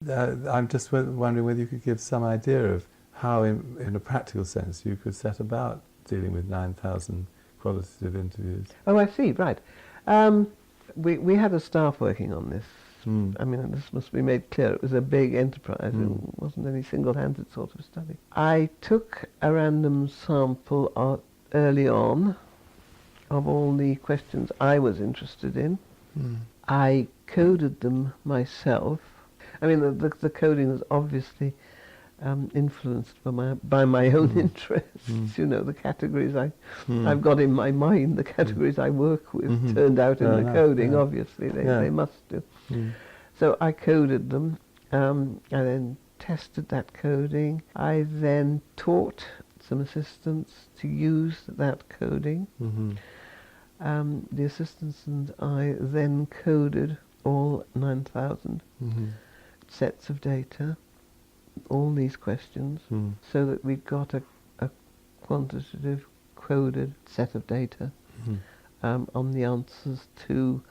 I'm just wondering whether you could give some idea of how, in a practical sense, you could set about dealing with 9,000 qualitative interviews. Oh, I see, right. We had a staff working on this. I mean, this must be made clear. It was a big enterprise. It wasn't any single-handed sort of study. I took a random sample early on of all the questions I was interested in. I coded them myself. I mean, the coding was obviously influenced by my own interests. You know, the categories I've got in my mind, the categories I work with, turned out in the coding. Obviously, they must do. So I coded them. I then tested that coding. I then taught some assistants to use that coding. The assistants and I then coded all 9,000 sets of data, all these questions, so that we got a quantitative coded set of data on the answers to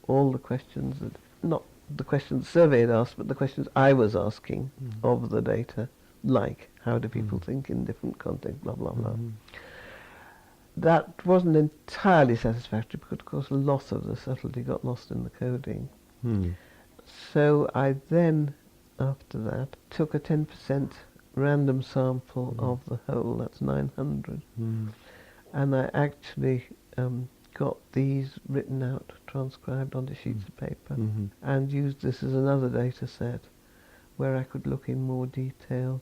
all the questions that, not the questions the survey had asked, but the questions I was asking of the data, like how do people think in different contexts, blah, blah, blah. That wasn't entirely satisfactory because, of course, a lot of the subtlety got lost in the coding. So I then, after that, took a 10% random sample of the whole, that's 900, and I actually got these written out, transcribed onto sheets of paper, and used this as another data set where I could look in more detail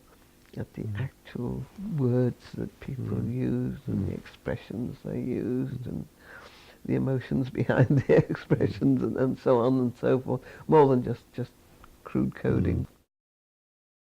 at the actual words that people used and the expressions they used and the emotions behind the expressions and so on and so forth, more than just crude coding.